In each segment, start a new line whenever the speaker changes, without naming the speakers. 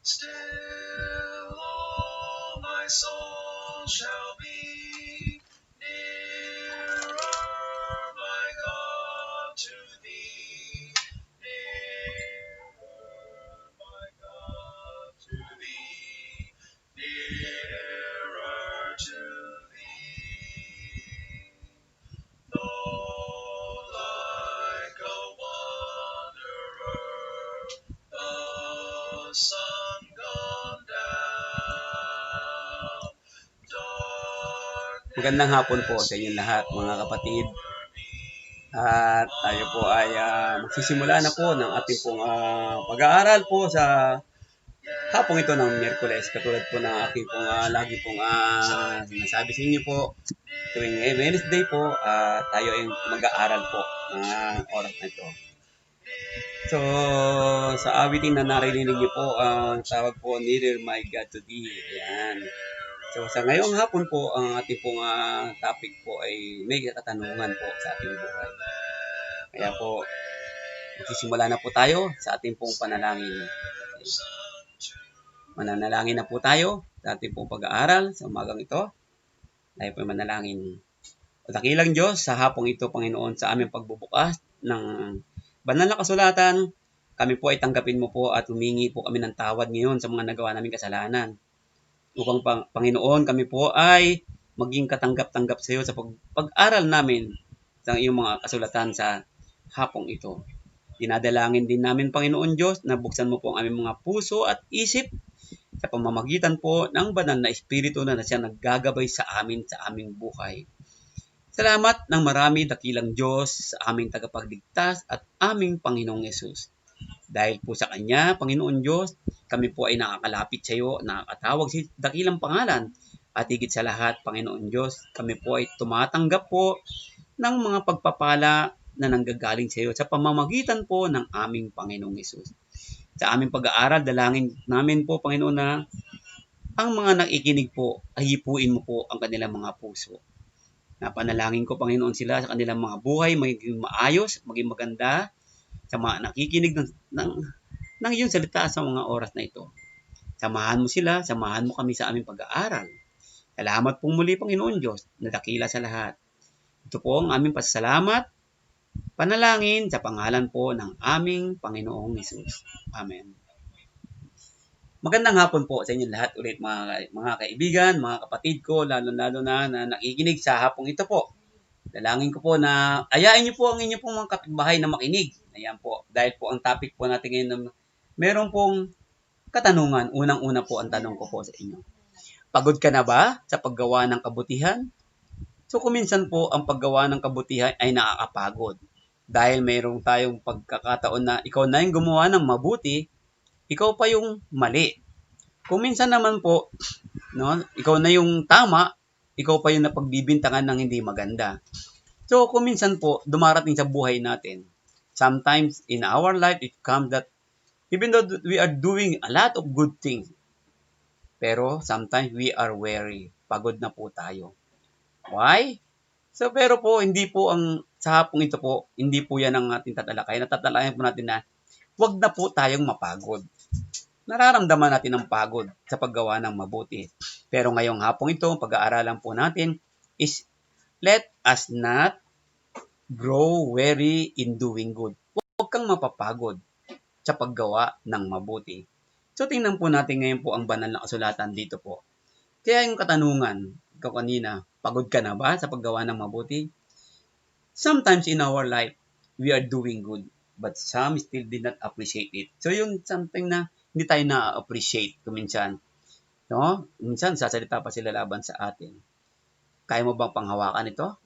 Still all my soul shall be nearer, my God, to thee. Nearer, my God, to thee. Nearer to thee. Though like a wanderer, the sun gone down, darkness
Magandang hapon po sa inyong lahat mga kapatid. At tayo po ay magsisimula na po ng ating pong pag-aaral po sa hapong ito ng Miyerkules. Katulad po ng aking pong lagi pong sinasabi sa inyo po tuwing Wednesday po, tayo ay mag-aaral po ng oras na ito. So, sa awitin na narinig niyo po, ang tawag po, Nearer My God to Thee. Ayan. So, sa ngayong hapon po, ang ating pong topic po ay may katanungan po sa ating buhay. Kaya po, magsisimula na po tayo sa ating pong panalangin. Mananalangin na po tayo sa ating pong pag-aaral sa umagang ito. Tayo po manalangin. O dakilang Diyos, sa hapong ito, Panginoon, sa aming pagbubukas ng banal na kasulatan, kami po ay tanggapin mo po at humingi po kami ng tawad ngayon sa mga nagawa naming kasalanan. Upang Panginoon, kami po ay maging katanggap-tanggap sa iyo sa pag-aral namin sa iyong mga kasulatan sa hapong ito. Dinadalangin din namin, Panginoon Diyos, na buksan mo po ang aming mga puso at isip sa pamamagitan po ng banal na Espiritu na siya naggagabay sa amin sa aming buhay. Salamat ng marami, dakilang Diyos, sa aming tagapagligtas at aming Panginoong Yesus. Dahil po sa Kanya, Panginoon Diyos, kami po ay nakakalapit sa iyo, nakakatawag sa dakilang pangalan. At higit sa lahat, Panginoon Diyos, kami po ay tumatanggap po ng mga pagpapala na nanggagaling sa iyo sa pamamagitan po ng aming Panginoong Yesus. Sa aming pag-aaral, dalangin namin po, Panginoon, na ang mga nakikinig po, ay hipuin mo po ang kanilang mga puso. Napanalangin ko, Panginoon, sila sa kanilang mga buhay, maging maayos, maging maganda, sa mga nakikinig ng iyong salita sa mga oras na ito. Samahan mo sila, samahan mo kami sa aming pag-aaral. Salamat pong muli, Panginoon Diyos, na dakila sa lahat. Ito po ang aming pasasalamat, panalangin sa pangalan po ng aming Panginoong Hesus. Amen. Magandang hapon po sa inyo lahat ulit mga kaibigan, mga kapatid ko, lalo-lalo na nakikinig sa hapong ito po. Dalangin ko po na ayain niyo po ang inyong pong mga kapitbahay na makinig. Ayan po, dahil po ang topic po natin ngayon, meron pong katanungan. Unang-una po ang tanong ko po sa inyo. Pagod ka na ba sa paggawa ng kabutihan? So kuminsan po ang paggawa ng kabutihan ay nakakapagod. Dahil mayroong tayong pagkakataon na ikaw na yung gumawa ng mabuti, ikaw pa yung mali. Kuminsan naman po, no, ikaw na yung tama, ikaw pa yung napagbibintangan ng hindi maganda. So, kuminsan po, dumarating sa buhay natin. Sometimes in our life, it comes that even though we are doing a lot of good things, pero sometimes we are weary. Pagod na po tayo. Why? So, pero po, hindi po ang, sa hapong ito po, hindi po yan ang ating tatalakayan. Tatalakayan po natin na, wag na po tayong mapagod. Nararamdaman natin ang pagod sa paggawa ng mabuti. Pero ngayong hapong ito, pag-aaralan po natin is, let us not grow weary in doing good. Huwag kang mapapagod sa paggawa ng mabuti. So, tingnan po natin ngayon po ang banal na kasulatan dito po. Kaya yung katanungan, ikaw kanina, pagod ka na ba sa paggawa ng mabuti? Sometimes in our life, we are doing good, but some still did not appreciate it. So, yung something na hindi tayo na-appreciate kuminsan. No? Minsan, sasalita pa sila laban sa atin. Kaya mo bang panghawakan ito?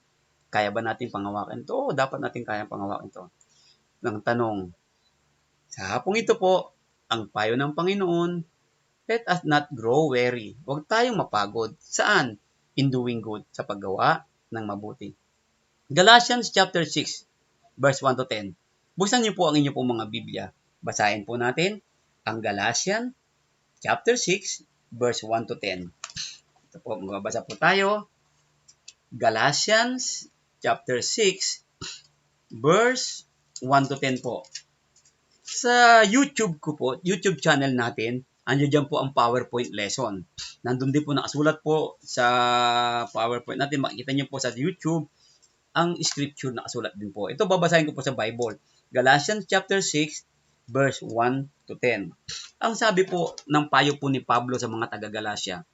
Kaya ba natin panghawakan ito? Oo, dapat natin kayang panghawakan ito. Ng tanong, sa hapong ito po, ang payo ng Panginoon, let us not grow weary. Huwag tayong mapagod. Saan? In doing good, sa paggawa ng mabuti. Galatians chapter 6, verse 1 to 10. Buksan niyo po ang inyong pong mga Biblia. Basahin po natin ang Galatians chapter 6, verse 1 to 10. Ito po, magbabasa po tayo. Galatians chapter 6, verse 1 to 10 po. Sa YouTube ko po, YouTube channel natin, Andiyan dyan po ang PowerPoint lesson. Nandun din po nakasulat po sa PowerPoint natin. Makikita nyo po sa YouTube ang scripture nakasulat din po. Ito babasahin ko po sa Bible. Galatians chapter 6 verse 1 to 10. Ang sabi po ng payo po ni Pablo sa mga taga-Galatia,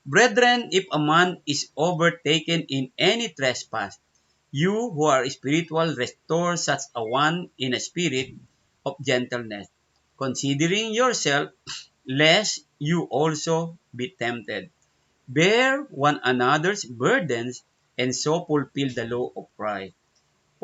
Brethren, if a man is overtaken in any trespass, you who are spiritual restore such a one in a spirit of gentleness, considering yourself, lest you also be tempted. Bear one another's burdens, and so fulfill the law of Christ.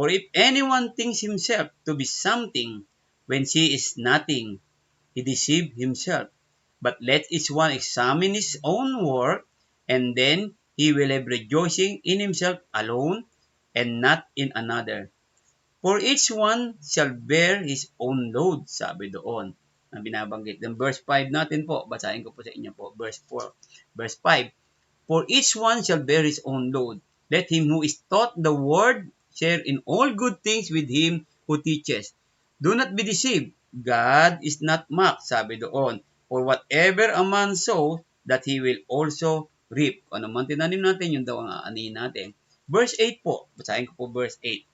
For if anyone thinks himself to be something when he is nothing, he deceives himself. But let each one examine his own work, and then he will have rejoicing in himself alone, and not in another. For each one shall bear his own load, sabi doon. Ang binabanggit. Then verse 5 natin po, basahin ko po sa inyo po, verse 4. Verse 5, For each one shall bear his own load. Let him who is taught the word share in all good things with him who teaches. Do not be deceived. God is not mocked, sabi doon. For whatever a man sows, that he will also reap. Ano man tinanim natin, yun daw ang aanihin natin. Verse 8 po. Basahin ko po verse 8.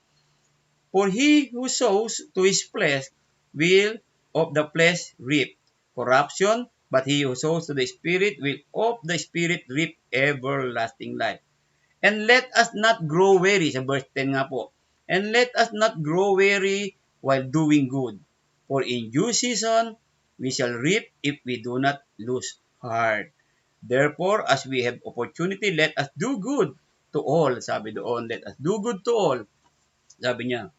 For he who sows to his flesh will of the flesh reap corruption, but he who sows to the Spirit will of the Spirit reap everlasting life. And let us not grow weary, sa verse 10 nga po, and let us not grow weary while doing good. For in due season, we shall reap if we do not lose heart. Therefore, as we have opportunity, let us do good to all. Sabi doon, let us do good to all. Sabi niya,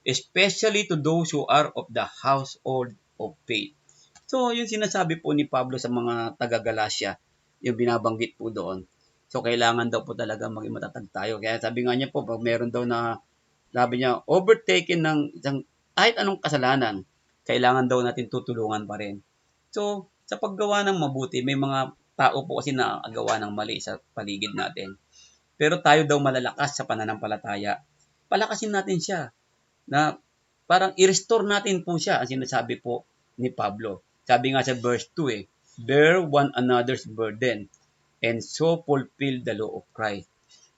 especially to those who are of the household of faith. So, yung sinasabi po ni Pablo sa mga taga-Galacia, yung binabanggit po doon. So, kailangan daw po talaga maging matatag tayo. Kaya sabi nga niya po, pag meron daw na, sabi niya, overtaken ng isang, kahit anong kasalanan, kailangan daw natin tutulungan pa rin. So, sa paggawa ng mabuti, may mga tao po kasi nakagawa ng mali sa paligid natin. Pero tayo daw malalakas sa pananampalataya. Palakasin natin siya na parang i-restore natin po siya, ang sinasabi po ni Pablo. Sabi nga sa verse 2 bear one another's burden and so fulfill the law of Christ.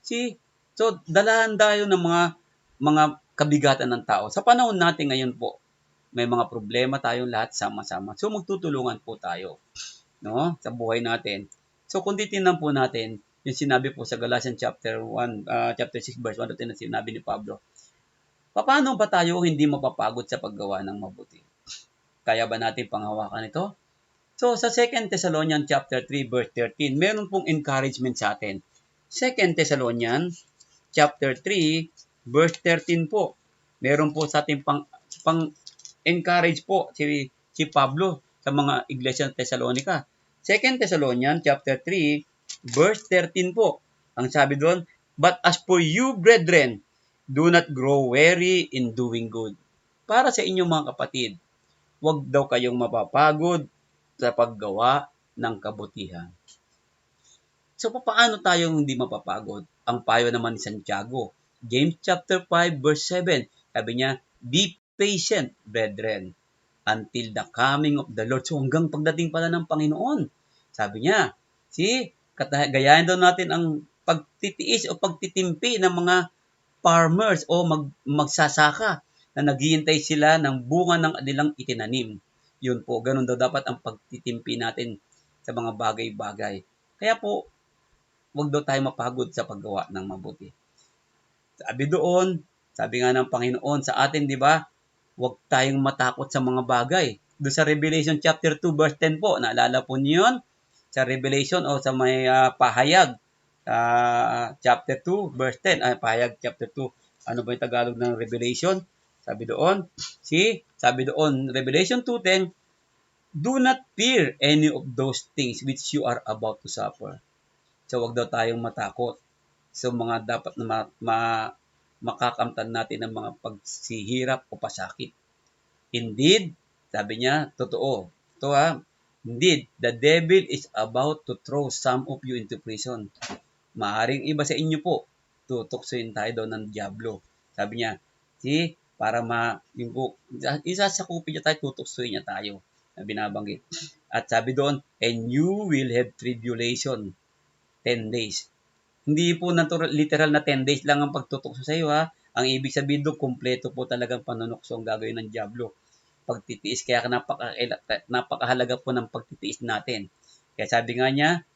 See, so dalahan tayo ng mga kabigatan ng tao. Sa panahon natin ngayon po, may mga problema tayong lahat sama-sama. So magtutulungan po tayo, no, sa buhay natin. So kung titingnan po natin, yung sinabi po sa Galatians chapter 6 verse 1 na sinabi ni Pablo, paano ba tayo hindi mapapagod sa paggawa ng mabuti? Kaya ba natin panghawakan ito? So, sa 2 Thessalonians chapter 3 verse 13, meron pong encouragement sa atin. 2 Thessalonians chapter 3 verse 13 po. Meron po sa ating pang-encourage po si Pablo sa mga iglesia ng Thessalonica. 2 Thessalonians chapter 3 verse 13 po. Ang sabi doon, but as for you, brethren, do not grow weary in doing good. Para sa inyong mga kapatid, huwag daw kayong mapapagod sa paggawa ng kabutihan. So, paano tayo hindi mapapagod? Ang payo naman ni Santiago, James chapter 5 verse 7, sabi niya, be patient, brethren, until the coming of the Lord. So, hanggang pagdating pala ng Panginoon. Sabi niya, gayahin daw natin ang pagtitiis o pagtitimpi ng mga farmers o magsasaka na naghihintay sila ng bunga ng kanilang itinanim. Yun po, ganun daw dapat ang pagtitimpi natin sa mga bagay-bagay. Kaya po, huwag daw tayo mapagod sa paggawa ng mabuti. Sabi nga ng Panginoon sa atin, di ba? Huwag tayong matakot sa mga bagay. Doon sa Revelation chapter 2 verse 10 po, naalala po niyo yun? Sa Revelation o sa may pahayag, chapter 2, verse 10, pahayag chapter 2, ano ba yung Tagalog ng Revelation? Sabi doon, Revelation 2:10, do not fear any of those things which you are about to suffer. So, wag daw tayong matakot sa mga dapat na makakamtan natin ng mga pagsihirap o pasakit. Indeed, sabi niya, totoo. Indeed, the devil is about to throw some of you into prison. Maaring iba sa inyo po, tutuksoin tayo daw ng diablo. Sabi niya, para isasakupin niya tayo, tutuksoin niya tayo, na binabanggit. At sabi doon, and you will have tribulation 10 days. Hindi po natural, literal na 10 days lang ang pagtutukso sa iyo ha. Ang ibig sabihin doon, kumpleto po talagang panunukso ang gagawin ng Diablo. Pagtitiis, kaya napakahalaga po ng pagtitiis natin. Kaya sabi nga niya,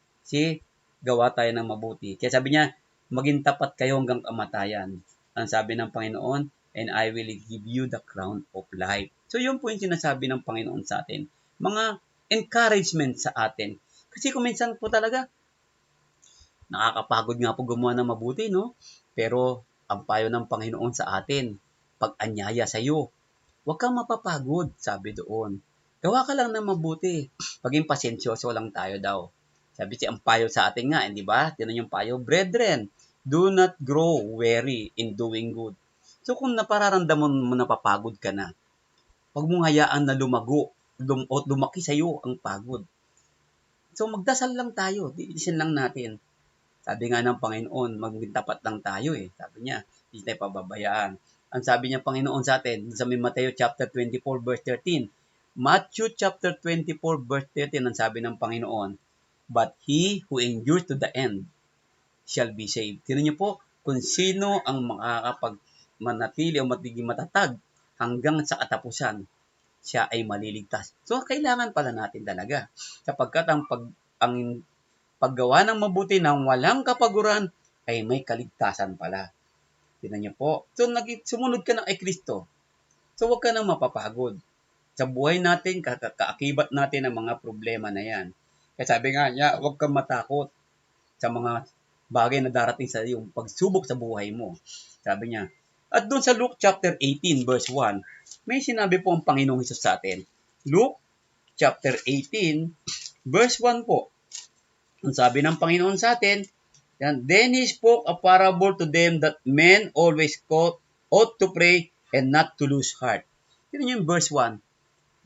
gawa tayo ng mabuti. Kaya sabi niya, maging tapat kayo hanggang kamatayan. Ang sabi ng Panginoon, and I will give you the crown of life. So yun po yung sinasabi ng Panginoon sa atin. Mga encouragement sa atin. Kasi kung minsan po talaga, nakakapagod nga po gumawa ng mabuti, no? Pero ang payo ng Panginoon sa atin, pag-anyaya sa iyo, huwag kang mapapagod, sabi doon. Gawa ka lang ng mabuti. Paging pasensyoso lang tayo daw. Sabi siya, ang payo sa atin nga, di ba? Tinan yung payo, brethren, do not grow weary in doing good. So kung napararamdaman mo napapagod ka na, huwag mong hayaan na lumaki sa iyo ang pagod. So magdasal lang tayo, diisin lang natin. Sabi nga ng Panginoon, maging tapat lang tayo eh. Sabi niya, hindi tayo pababayaan. Ang sabi niya Panginoon sa atin, sa Matthew chapter 24 verse 13. Matthew chapter 24 verse 13, ang sabi ng Panginoon, but he who endures to the end shall be saved. Tingnan niyo po, kung sino ang manatili o magiging matatag hanggang sa katapusan, siya ay maliligtas. So, kailangan pala natin talaga. Sapagkat ang paggawa ng mabuti ng walang kapaguran ay may kaligtasan pala. Tingnan niyo po. So, sumunod ka na kay Kristo. So, huwag ka nang mapapagod. Sa buhay natin, kaakibat natin ang mga problema na yan. Kaya sabi nga niya, huwag kang matakot sa mga bagay na darating sa iyong pagsubok sa buhay mo. Sabi niya. At doon sa Luke chapter 18 verse 1, may sinabi po ang Panginoong Hesus sa atin. Luke chapter 18 verse 1 po. Ang sabi ng Panginoon sa atin, then he spoke a parable to them that men always ought to pray and not to lose heart. Yun yung verse 1.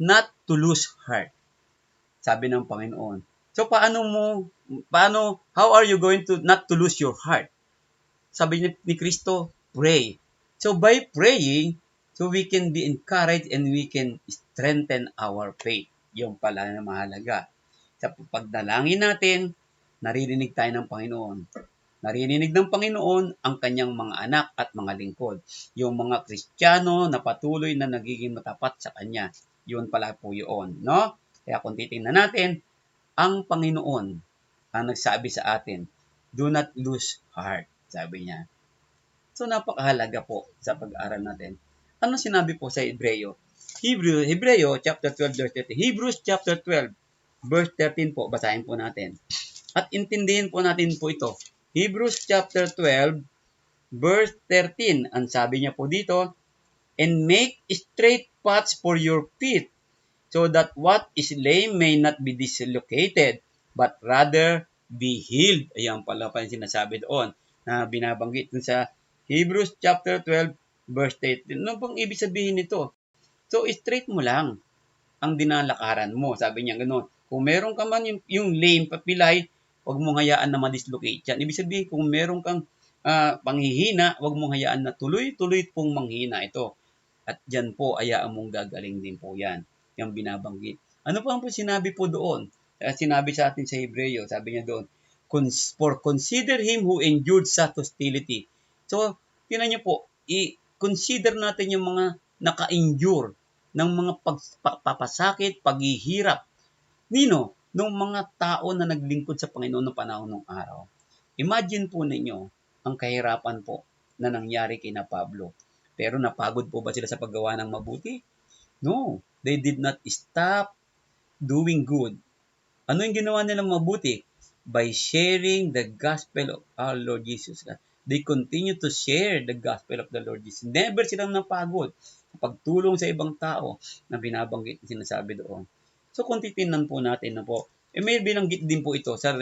Not to lose heart. Sabi ng Panginoon. So how are you going to not to lose your heart? Sabi ni Kristo, pray. So by praying, so we can be encouraged and we can strengthen our faith. Yung pala na mahalaga. Sa pagdalangin natin, naririnig tayo ng Panginoon. Naririnig ng Panginoon ang kanyang mga anak at mga lingkod. Yung mga Kristiyano na patuloy na nagiging matapat sa kanya. Yun pala po yun. No? Kaya kung titingnan natin, ang Panginoon ang nagsabi sa atin, do not lose heart, sabi niya. So napakahalaga po sa pag-aaral natin. Ano sinabi po sa Hebreo? Hebreo chapter 12 verse 13. Hebrews chapter 12 verse 13 po, basahin po natin. At intindihin po natin po ito. Hebrews chapter 12 verse 13. Ang sabi niya po dito, and make straight paths for your feet, so that what is lame may not be dislocated, but rather be healed. Ayan pala pa yung sinasabi doon na binabanggit dun sa Hebrews chapter 12 verse 13. Ano bang ibig sabihin nito? So, straight mo lang ang dinalakaran mo. Sabi niya gano'n. Kung meron ka man yung lame, papilay, huwag mong hayaan na ma-dislocate yan. Ibig sabihin, kung meron kang panghihina, huwag mong hayaan na tuloy-tuloy pong manghina ito. At dyan po, hayaan mong gagaling din po yan. Yung binabanggit. Ano pa po sinabi po doon? Sinabi sa atin sa Hebreo, sabi niya doon, for consider him who endured such hostility. So, tinan niyo po, i-consider natin yung mga naka-endure ng mga papasakit, paghihirap. Nino, ng mga tao na naglingkod sa Panginoon ng panahon ng araw. Imagine po ninyo ang kahirapan po na nangyari kina Pablo. Pero napagod po ba sila sa paggawa ng mabuti? No, they did not stop doing good. Ano yung ginawa nilang mabuti? By sharing the gospel of our Lord Jesus. They continue to share the gospel of the Lord Jesus. Never silang napagod sa pagtulong sa ibang tao na binabanggit sinasabi doon. So kung titingnan po natin na po, may binanggit din po ito sa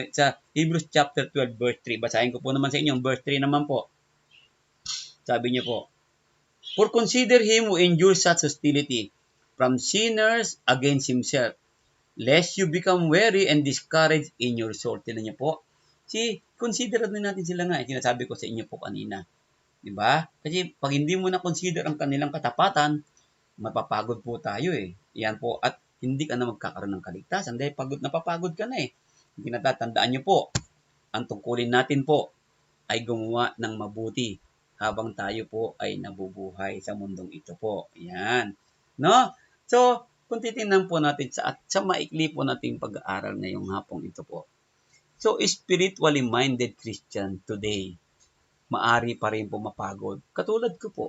Hebrews chapter 12 verse 3. Basahin ko po naman sa inyo, verse 3 naman po. Sabi niyo po, for consider him who endures such hostility from sinners against himself, lest you become weary and discouraged in your soul. Tinan niyo po. Consider din natin sila nga. Sinasabi ko sa inyo po kanina. Diba? Kasi pag hindi mo na consider ang kanilang katapatan, mapapagod po tayo eh. Yan po. At hindi ka na magkakaroon ng kaligtasan dahil napapagod ka na eh. Hindi natatandaan niyo po, ang tungkulin natin po ay gumawa ng mabuti habang tayo po ay nabubuhay sa mundong ito po. Yan. No? So, kung titingnan po natin sa maikli po nating pag-aaral na yung hapong ito po. So, spiritually minded Christian today, maari pa rin po mapagod. Katulad ko po,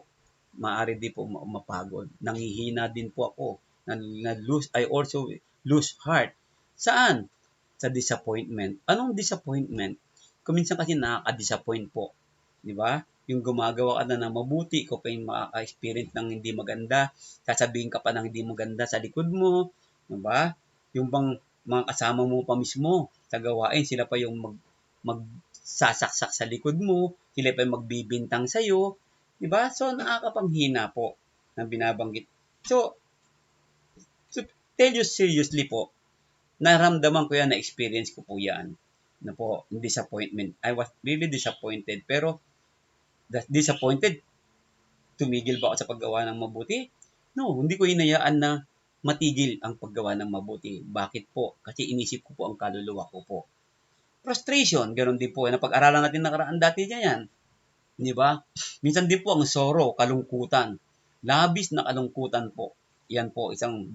maari din po mapagod. Nanghihina din po ako. I also lose heart. Saan? Sa disappointment. Anong disappointment? Kung minsan kasi nakaka-disappoint po. Di ba? Yung gumagawa ka na ng mabuti, ikaw pa yung makaka-experience ng hindi maganda, sasabihin ka pa ng hindi maganda sa likod mo. Di ba? Yung bang mga kasama mo pa mismo sa gawain, sila pa yung magsasaksak sa likod mo, sila pa yung magbibintang sa'yo. Di ba? So, nakakapanghina po na binabanggit. So, to tell you seriously po, naramdaman ko yan, na-experience ko po yan. Na po, disappointment. I was really disappointed. Pero, disappointed, tumigil ba ako sa paggawa ng mabuti? No, hindi ko hinayaan na matigil ang paggawa ng mabuti. Bakit po? Kasi inisip ko po ang kaluluwa ko po. Frustration, ganoon din po. Napag-aralan natin nakaraan dati yan. Di ba? Minsan din po ang sorrow, kalungkutan. Labis na kalungkutan po. Yan po, isang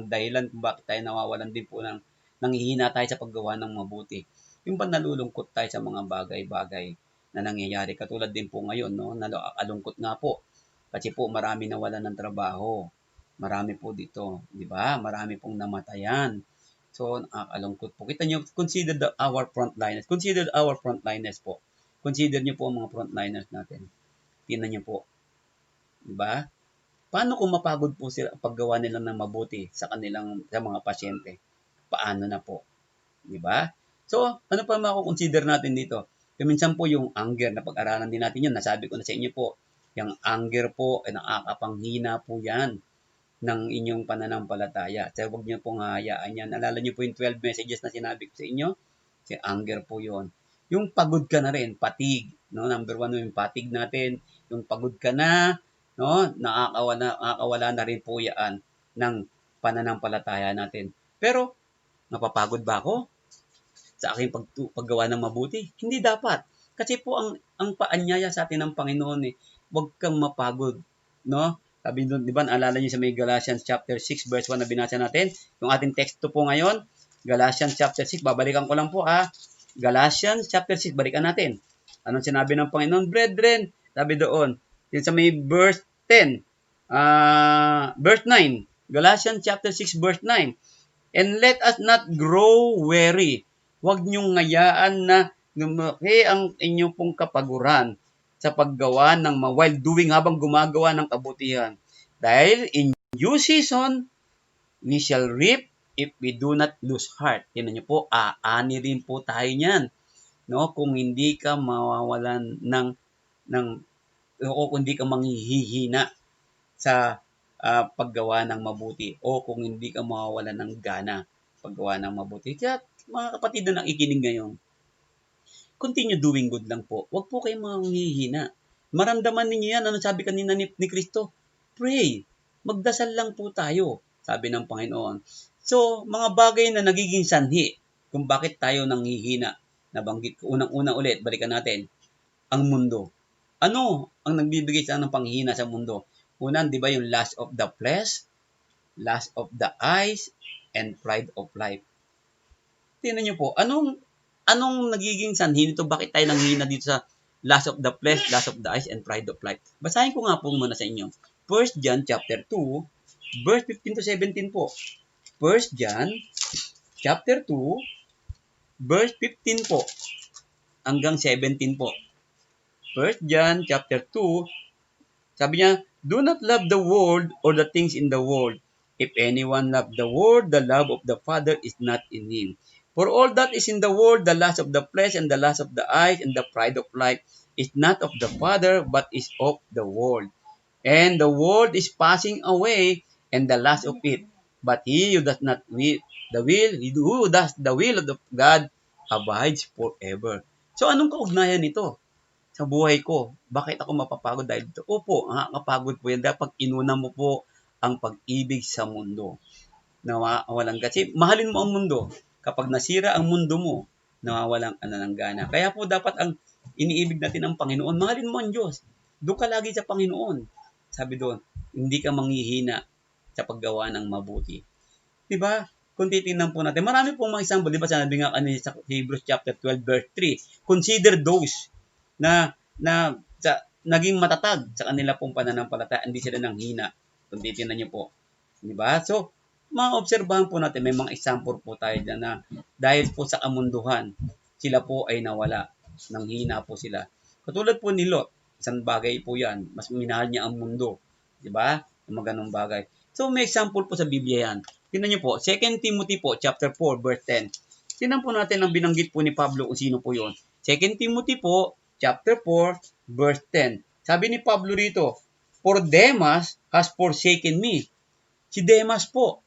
dahilan kung bakit tayo nawawalan din po ng nanghihina tayo sa paggawa ng mabuti. Yung ba nalulungkot tayo sa mga bagay-bagay na nangyayari. Katulad din po ngayon, no? Nalungkot nga po. Kasi po marami nawalan ng trabaho. Marami po dito, di ba? Marami pong namatayan. So, nakakalungkot po. Kita nyo, consider our frontliners. Consider our frontliners po. Consider nyo po ang mga frontliners natin. Tingnan nyo po. Diba? Paano kung mapagod po sila paggawa nila ng mabuti sa mga pasyente? Paano na po? Diba? So, ano pa mako-consider natin dito? Minsan po yung anger, na pag-aralan din natin yun. Nasabi ko na sa inyo po, yung anger po ay nakakapanghina po yan ng inyong pananampalataya. So, huwag niyo pong hayaan yan. Alala niyo po yung 12 messages na sinabi ko sa inyo? Si anger po yon. Yung pagod ka na rin, fatigue. No? Number 1 yung fatigue natin. Yung pagod ka na, no? Nakakawala na rin po yan ng pananampalataya natin. Pero, napapagod ba ako sa aking paggawa ng mabuti? Hindi dapat. Kasi po ang paanyaya sa atin ng Panginoon huwag kang mapagod, no? Sabi doon, di ba, naalala niyo sa may Galatians chapter 6 verse 1 na binasa natin? Yung ating teksto po ngayon, Galatians chapter 6, babalikan ko lang po Galatians chapter 6, balikan natin. Anong sinabi ng Panginoon? Brethren, sabi doon, yun sa may verse 10, verse 9, Galatians chapter 6 verse 9, and let us not grow weary. Huwag niyong ngayaan na lumaki ang inyong pong kapaguran sa paggawa ng while doing, habang gumagawa ng kabutihan. Dahil in due season, we shall reap if we do not lose heart. Tingnan niyo po, aani rin po tayo niyan. No? Kung hindi ka mawawalan o kung hindi ka manghihina sa paggawa ng mabuti, o kung hindi ka mawawalan ng gana paggawa ng mabuti. Kaya mga kapatid na nakikinig ngayon, continue doing good lang po. Huwag po kayong manghihina. Maramdaman ninyo yan. Ano sabi kanina ni Kristo? Pray. Magdasal lang po tayo, sabi ng Panginoon. So, mga bagay na nagiging sanhi kung bakit tayo nanghihina. Nabanggit ko unang-una ulit, balikan natin. Ang mundo. Ano ang nagbibigay sa ng panghihina sa mundo? Unang, di ba, yung lust of the flesh, lust of the eyes, and pride of life. Tingnan niyo po, anong nagiging sanhi nito? Bakit tayo nanghihina dito sa lust of the flesh, lust of the eyes, and pride of life? Basahin ko nga po muna sa inyo. 1 John chapter 2, verse 15 to 17 po. 1 John chapter 2, verse 15 po, hanggang 17 po. 1 John chapter 2, sabi niya, do not love the world or the things in the world. If anyone love the world, the love of the Father is not in him. For all that is in the world, the lust of the flesh and the lust of the eyes and the pride of life is not of the Father, but is of the world. And the world is passing away and the lust of it. But he who does not who does the will of God abides forever. So anong kaugnayan nito sa buhay ko? Bakit ako mapapagod dahil dito? Opo, nakakapagod po yan. Dapat inuna mo po ang pag-ibig sa mundo. nawawalan kasi mahalin mo ang mundo. Kapag nasira ang mundo mo, nawawalan ka na ng gana. Kaya po dapat ang iniibig natin ang Panginoon, mahalin mo ang Diyos. Doon ka lagi sa Panginoon. Sabi doon, hindi ka manghihina sa paggawa ng mabuti. Diba? Kung titingnan po natin, marami pong mga example, diba sabi nga kanina sa Hebrews chapter 12 verse 3, consider those na naging matatag sa kanila pong pananampalataya, hindi sila nang hina. Kung titingnan niyo po. Diba? So, maobserbahan po natin, may mga example po tayo dyan na dahil po sa kamunduhan, sila po ay nawala. Nang hina po sila. Katulad po ni Lot, isang bagay po yan. Mas minahal niya ang mundo. Diba? Yung mga ganong bagay. So, may example po sa Biblia yan. Tingnan niyo po, 2 Timothy po, chapter 4, verse 10. Tingnan po natin ang binanggit po ni Pablo kung sino po yun. 2 Timothy po, chapter 4, verse 10. Sabi ni Pablo rito, for Demas has forsaken me. Si Demas po,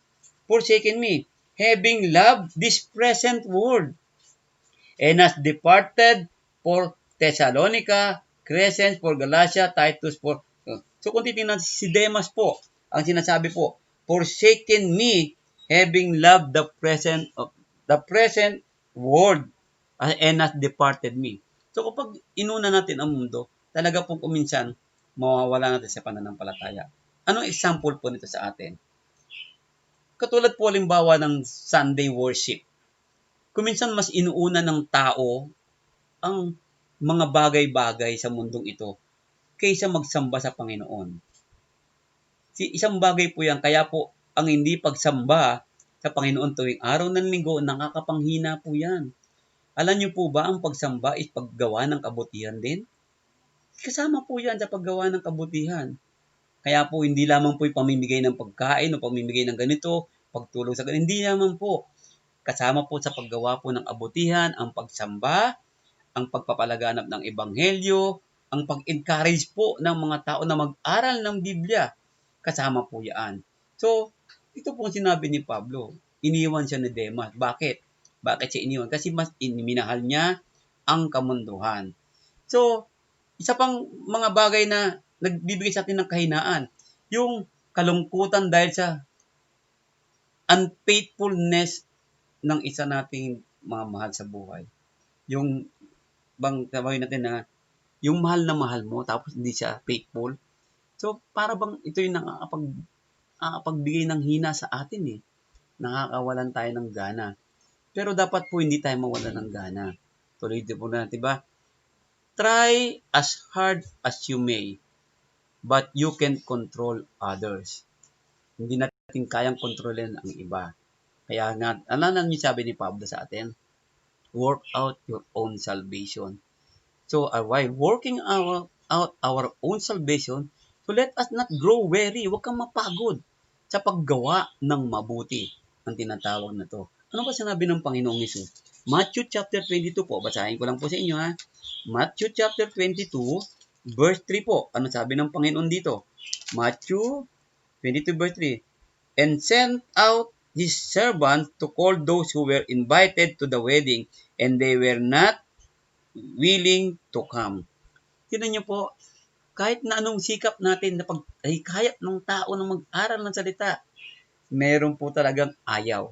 forsaken me, having loved this present world, and has departed for Thessalonica, Crescens for Galatia, Titus for... So kung titingnan si Demas po, ang sinasabi po, forsaken me, having loved the present world, and has departed me. So kapag inuna natin ang mundo, talaga pong kuminsan, mawawala natin sa pananampalataya. Anong example po nito sa atin? Katulad po halimbawa ng Sunday worship. Kuminsan mas inuuna ng tao ang mga bagay-bagay sa mundong ito kaysa magsamba sa Panginoon. Isang bagay po yan, kaya po ang hindi pagsamba sa Panginoon tuwing araw ng linggo, nakakapanghina po yan. Alam niyo po ba ang pagsamba is paggawa ng kabutihan din? Kasama po yan sa paggawa ng kabutihan. Kaya po hindi lamang po yung pamimigay ng pagkain o pamimigay ng ganito, pagtulong sa ganito. Hindi lamang po. Kasama po sa paggawa po ng kabutihan, ang pagsamba, ang pagpapalaganap ng ebanghelyo, ang pag-encourage po ng mga tao na mag-aral ng Biblia. Kasama po yan. So, ito po sinabi ni Pablo. Iniwan siya ni Demas. Bakit? Bakit siya iniwan? Kasi mas minahal niya ang kamunduhan. So, isa pang mga bagay na nagbibigay sa atin ng kahinaan, yung kalungkutan dahil sa unfaithfulness ng isa nating mga mahal sa buhay. Yung bang sabihin natin na yung mahal na mahal mo tapos hindi siya faithful. So, para bang ito yung nakakapagbigay ng hina sa atin eh. Nakakawalan tayo ng gana. Pero dapat po hindi tayo mawalan ng gana. Tuloy po natin, diba? Try as hard as you may, but you can control others. Hindi natin kayang kontrolin ang iba. Kaya nga, ano niyo sabi ni Pablo sa atin? Work out your own salvation. So, while working out our own salvation, so let us not grow weary. Huwag kang mapagod sa paggawa ng mabuti. Ang tinatawag na to. Ano ba sinabi ng Panginoong Hesus? Matthew chapter 22 po. Basahin ko lang po sa inyo ha. Matthew chapter 22, verse 3 po. Ano sabi ng Panginoon dito? Matthew 22 verse 3. And sent out his servants to call those who were invited to the wedding, and they were not willing to come. Tingnan niyo po, kahit na anong sikap natin na paghikayat ng tao na mag-aral ng salita, meron po talagang ayaw.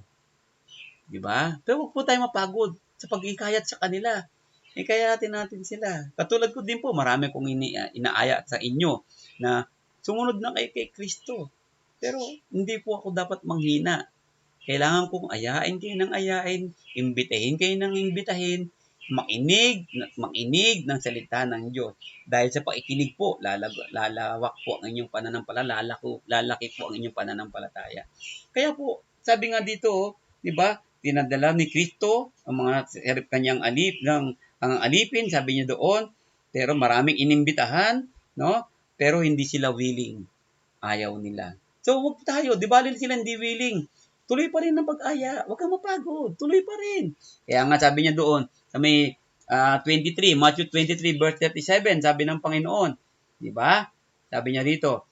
Diba? Pero huwag po tayo mapagod sa paghikayat sa kanila. Hikayatin natin sila. Katulad ko din po, marami kong inaaya sa inyo na sumunod na kay Kristo. Pero hindi po ako dapat manghina. Kailangan kong ayain kayo ng ayain, imbitahin kayo ng imbitahin, makinig ng salita ng Diyos. Dahil sa pakikinig po, lalawak po ang inyong pananampalataya, lalaki po ang inyong pananampalataya. Kaya po, sabi nga dito, di ba, tinadala ni Kristo ang mga kanyang ang alipin, sabi niya doon, pero maraming inimbitahan, no? Pero hindi sila willing. Ayaw nila. So, huwag tayo, di ba sila hindi willing? Tuloy pa rin ang pag-aya. Huwag kang mapagod. Tuloy pa rin. Kaya nga sabi niya doon, sa may 23, Matthew 23 verse 37, sabi ng Panginoon, di ba? Sabi niya dito,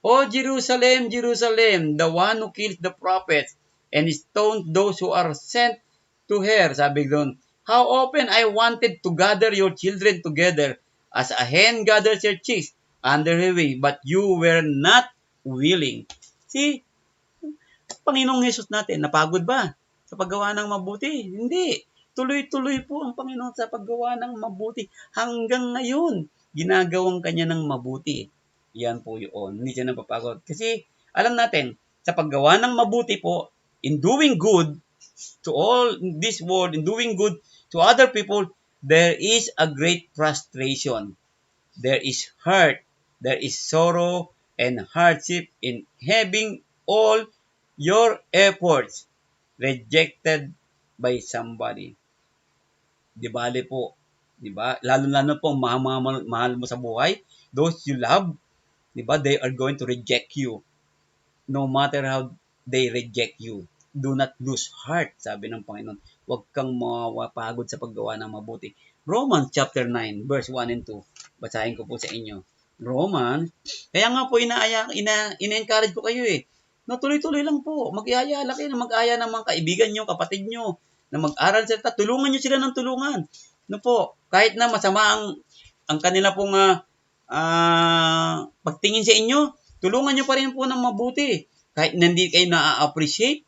O Jerusalem, Jerusalem, the one who kills the prophets and stones those who are sent to her. Sabi doon, how often I wanted to gather your children together as a hen gathers her chicks under her wing, but you were not willing. See, Panginoong Hesus natin, napagod ba sa paggawa ng mabuti? Hindi. Tuloy-tuloy po ang Panginoon sa paggawa ng mabuti. Hanggang ngayon, ginagawang kanya ng mabuti. Yan po yun. Hindi siya napapagod. Kasi, alam natin, sa paggawa ng mabuti po, in doing good to all in this world, in doing good to other people, there is a great frustration. There is hurt, there is sorrow and hardship in having all your efforts rejected by somebody. Di bale po, di ba? Lalo-lalo po ang mahal mo sa buhay, those you love, di ba? They are going to reject you. No matter how they reject you. Do not lose heart, sabi ng Panginoon. Huwag kang mawapagod sa paggawa ng mabuti. Romans chapter 9, verse 1 and 2. Basahin ko po sa inyo. Romans, kaya nga po ina-encourage ko kayo eh. No, tuloy-tuloy lang po. Mag-iaya kayo na mag-aya ng mga kaibigan nyo, kapatid nyo, na mag-aral sila. Tulungan nyo sila ng tulungan. No po, kahit na masama ang kanila pong pagtingin sa inyo, tulungan nyo pa rin po ng mabuti. Kahit hindi kayo na-appreciate,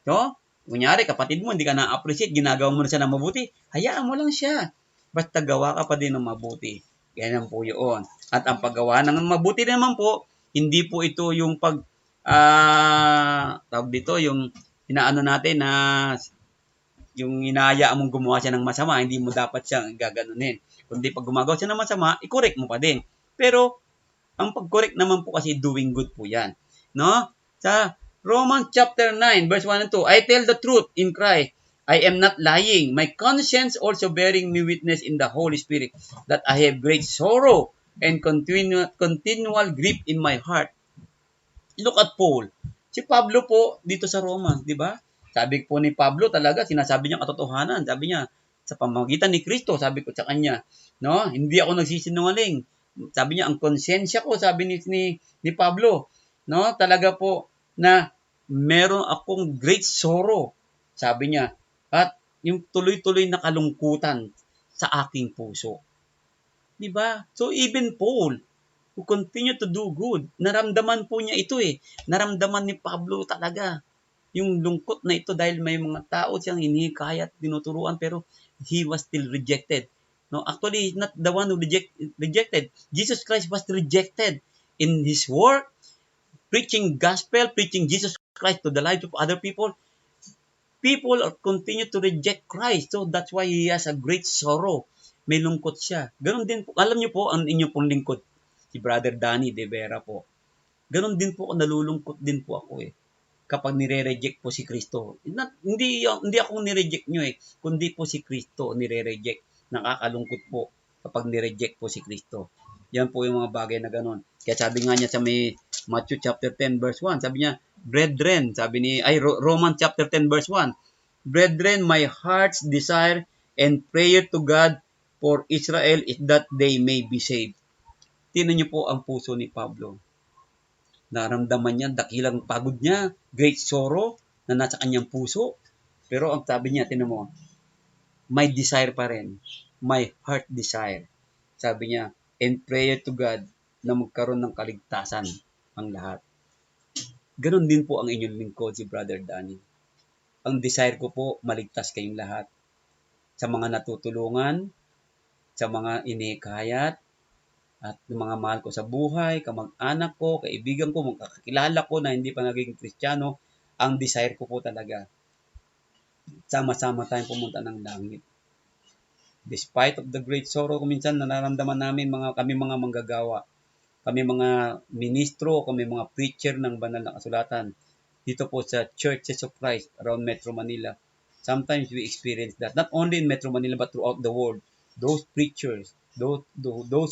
no? Kunyari, kapatid mo, hindi ka na-appreciate, ginagawa mo na siya ng mabuti, hayaan mo lang siya. Basta gawa ka pa din ng mabuti. Ganyan po yun. At ang paggawa ng mabuti naman po, hindi po ito yung tawag dito, yung inaano natin na yung inaayaan mong gumawa siya ng masama, hindi mo dapat siyang gaganunin. Kundi pag gumagawa siya ng masama, i-correct mo pa din. Pero, ang pag-correct naman po kasi doing good po yan. No? Sa Romans chapter 9, verse 1 and 2, I tell the truth in Christ. I am not lying. My conscience also bearing me witness in the Holy Spirit that I have great sorrow and continual grief in my heart. Look at Paul. Si Pablo po dito sa Romans, di ba? Sabi po ni Pablo talaga, sinasabi niya katotohanan. Sabi niya, sa pamamagitan ni Kristo, sabi ko sa kanya, no? Hindi ako nagsisinungaling. Sabi niya, ang konsensya ko, sabi ni Pablo, no? Talaga po na meron akong great sorrow, sabi niya. At yung tuloy-tuloy na kalungkutan sa aking puso. Di ba? So even Paul, who continue to do good, naramdaman po niya ito eh. Naramdaman ni Pablo talaga yung lungkot na ito dahil may mga tao siyang hinihikayat, tinuturuan, pero he was still rejected. No, actually, he's not the one who rejected. Jesus Christ was rejected in his work, preaching gospel, preaching Jesus Christ to the lives of other people. People continue to reject Christ. So that's why he has a great sorrow. May lungkot siya. Ganon din po. Alam niyo po, ang inyong pong lingkod, si Brother Danny De Vera po. Ganon din po, nalulungkot din po ako eh. Kapag nire-reject po si Kristo. Hindi ako nire-reject nyo eh, kundi po si Kristo nire-reject. Nakakalungkot po kapag nire-reject po si Kristo. Yan po yung mga bagay na ganon. Kaya sabi nga niya sa may Matthew chapter 10 verse 1, sabi niya, brethren, Romans chapter 10 verse 1, brethren, my heart's desire and prayer to God for Israel is that they may be saved. Tingnan niyo po ang puso ni Pablo. Naramdaman niya, dakilang pagod niya, great sorrow na nasa kanyang puso. Pero ang sabi niya, tinan mo, may desire pa rin. My heart desire. Sabi niya, and prayer to God na magkaroon ng kaligtasan ang lahat. Ganon din po ang inyong lingkod, si Brother Danny. Ang desire ko po, maligtas kayong lahat. Sa mga natutulungan, sa mga inikayat, at yung mga mahal ko sa buhay, kamag-anak ko, kaibigan ko, magkakilala ko na hindi pa naging Kristiyano, ang desire ko po talaga, sama-sama tayong pumunta ng langit. Despite of the great sorrow, kuminsan nararamdaman namin kami mga manggagawa, kami mga ministro, kami mga preacher ng banal na kasulatan, dito po sa Churches of Christ around Metro Manila. Sometimes we experience that, not only in Metro Manila but throughout the world. Those preachers, those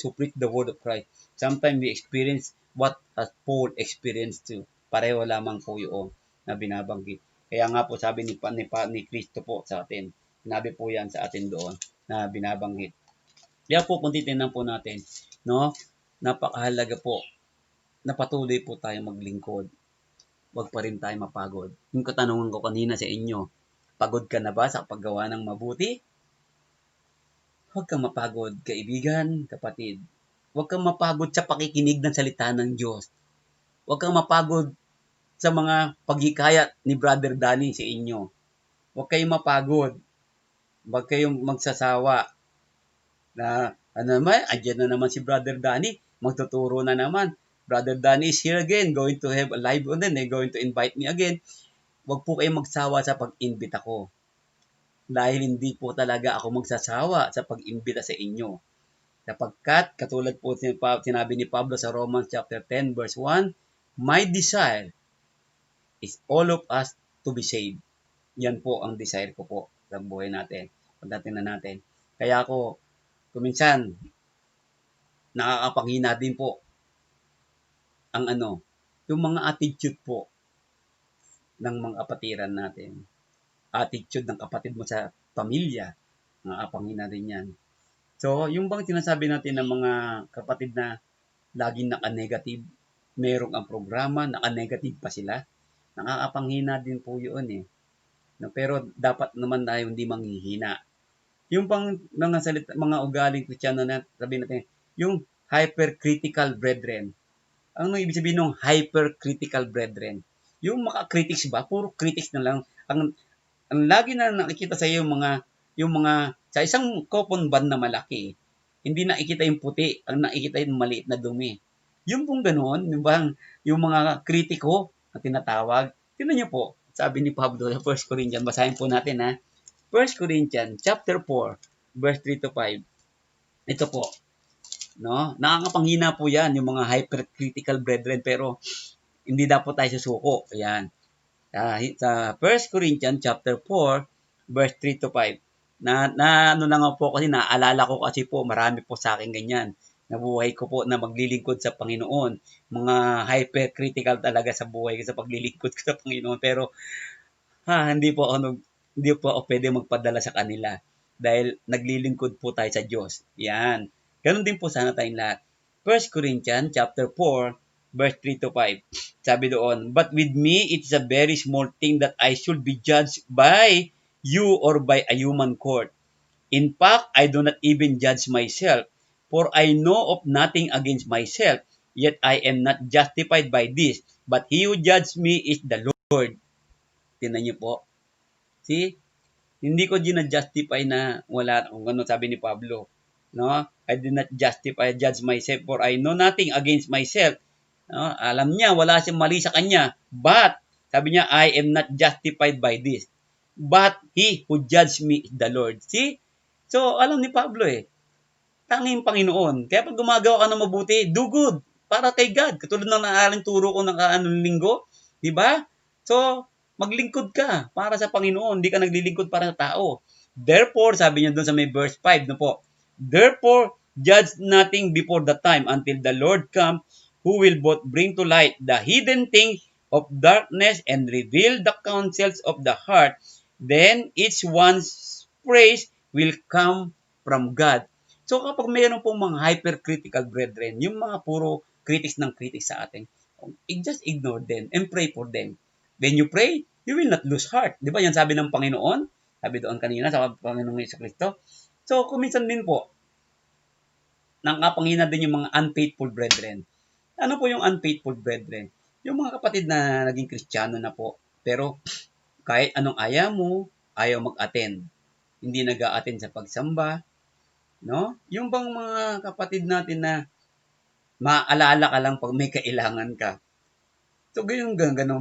who preach the word of Christ, sometimes we experience what as Paul experienced too. Pareho lamang po yun na binabanggit. Kaya nga po sabi ni Kristo po sa atin, sinabi po yan sa atin doon na binabanggit. Kaya po kung titignan po natin, no, napakahalaga po na patuloy po tayo maglingkod. Huwag pa rin tayo mapagod. Yung katanungan ko kanina sa inyo, pagod ka na ba sa paggawa ng mabuti? Huwag kang mapagod, kaibigan, kapatid. Huwag kang mapagod sa pakikinig ng salita ng Diyos. Huwag kang mapagod sa mga paghikayat ni Brother Danny sa inyo. Huwag kayong mapagod. Huwag kayong magsasawa. Na, ano naman, andyan na naman si Brother Danny. Magtuturo na naman. Brother Danny is here again, going to have a live on then, going to invite me again. Huwag po kayong magsawa sa pag-invita ko. Dahil hindi po talaga ako magsasawa sa pag-imbita sa inyo. Sapagkat, katulad po sinabi ni Pablo sa Romans chapter 10 verse 1, my desire is all of us to be saved. Yan po ang desire ko po sa buhay natin. Pagdating na natin. Kaya ako, kuminsan, nakakapanghina din po ang yung mga attitude po ng mga kapatiran natin. Attitude ng kapatid mo sa pamilya, nakakapanghina din yan. So, yung bang sinasabi natin ng mga kapatid na laging naka-negative, merong ang programa, naka-negative pa sila, nakakapanghina din po yun eh. No, pero dapat naman tayo hindi manghihina. Yung pang mga ugaling Kristiyano na sabi natin, yung hypercritical brethren. Ano ibig sabihin ng hypercritical brethren? Yung maka-critics ba? Puro critics na lang. Ang lagi na nakikita sa iyo yung mga sa isang coupon van na malaki, hindi nakikita yung puti, ang nakikita yung maliit na dumi. Yung pong ganoon, yung mga kritiko na tinatawag, tingnan niyo po, sabi ni Pablo sa 1 Corinthians, basahin po natin ha. 1 Corinthians chapter 4, verse 3 to 5. Ito po, no? Nakakapanghina po 'yan, yung mga hypercritical brethren, pero hindi dapat tayo susuko. Ayan. Sa 1 Corinthians chapter 4, verse 3 to 5. Ano lang po kasi naalala ko kasi po marami po sa akin ganyan. Nabuhay ko po na maglilingkod sa Panginoon. Mga hypercritical talaga sa buhay ko sa paglilingkod ko sa Panginoon. Pero hindi po ako pwede magpadala sa kanila dahil naglilingkod po tayo sa Diyos. Yan. Ganun din po sana tayong lahat. 1 Corinthians chapter 4, verse 3 to 5. Sabi doon, but with me, it's a very small thing that I should be judged by you or by a human court. In fact, I do not even judge myself, for I know of nothing against myself, yet I am not justified by this, but he who judges me is the Lord. Tingnan niyo po. See? Hindi ko ginajustify na wala, kung ano sabi ni Pablo. No? I did not judge myself, for I know nothing against myself. No? Alam niya, wala siyang mali sa kanya. But, sabi niya, I am not justified by this. But, he who judged me is the Lord. See? So, alam ni Pablo tanging Panginoon. Kaya pag gumagawa ka ng mabuti, do good. Para kay God. Katulad ng naaling turo ko ng linggo. Diba? So, maglingkod ka para sa Panginoon. Hindi ka naglilingkod para sa tao. Therefore, sabi niya doon sa may verse 5, no po, therefore, judge nothing before the time until the Lord come, who will both bring to light the hidden things of darkness and reveal the counsels of the heart. Then each one's praise will come from God. So kapag mayroon pong mga hypercritical brethren, yung mga puro critics ng critics sa atin, just ignore them and pray for them. When you pray, you will not lose heart. Di ba yan sabi ng Panginoon? Sabi doon kanina sa Panginoong Jesucristo. So kuminsan din po, nakapanghina din yung mga unfaithful brethren. Ano po yung unfaithful brethren? Yung mga kapatid na naging Kristiyano na po, pero kahit anong ayaw mag-attend. Hindi nag-a-attend sa pagsamba, no? Yung bang mga kapatid natin na maaalala ka lang pag may kailangan ka. So, ganun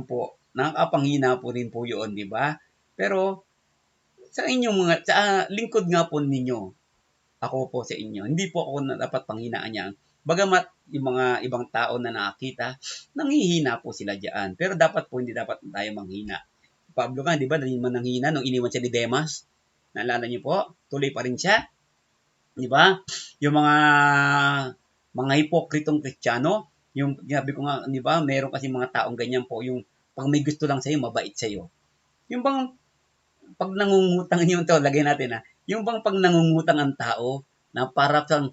po. Nakakapanghina po rin po yun, di ba? Pero, sa lingkod nga po ninyo, ako po sa inyo, hindi po ako na dapat panghinaan niya. Bagamat yung mga ibang tao na nakakita, nanghihina po sila diyan. Pero dapat po, hindi dapat tayo manghina. Pablo nga, di ba, naging mananghina nung iniwan siya ni Demas. Naalala niyo po, tuloy pa rin siya. Di ba? Yung mga hipokritong Kristiyano, yung sabi ko nga, di ba, meron kasi mga taong ganyan po, yung pag may gusto lang sa'yo, mabait sa'yo. Yung bang, pag nangungutang yung to, lagay natin yung bang pag nangungutang ang tao, na para siyang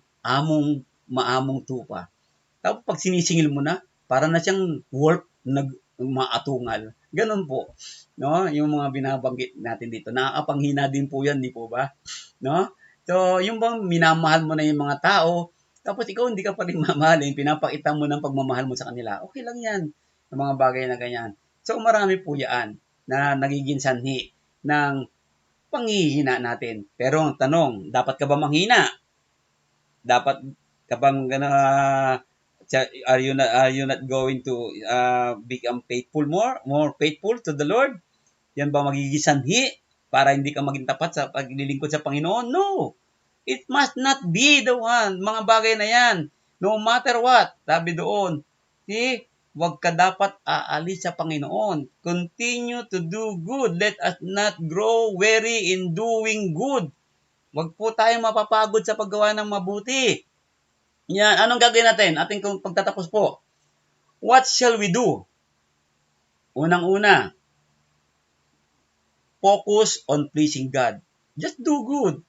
maamong tupa. Tapos pag sinisingil mo na, para na siyang wolf maatungal. Ganun po. No? Yung mga binabanggit natin dito, nakakapanghina din po yan, di po ba? No? So, yung bang minamahal mo na yung mga tao, tapos ikaw hindi ka pa rin mamahalin, pinapakita mo ng pagmamahal mo sa kanila, okay lang yan, ng mga bagay na ganyan. So marami po yan na nagiging sanhi ng panghihina natin. Pero ang tanong, dapat ka ba manghina? Dapat ka bang are you not going to become faithful more faithful to the Lord? Yan ba magiging sanhi para hindi ka maging tapat sa paglilingkod sa Panginoon? No. It must not be the one. Mga bagay na yan. No matter what. Sabi doon, huwag ka dapat aalis sa Panginoon. Continue to do good. Let us not grow weary in doing good. Huwag po tayong mapapagod sa paggawa ng mabuti. Yan. Anong gagawin natin? Ating pagtatapos po. What shall we do? Unang-una, focus on pleasing God. Just do good.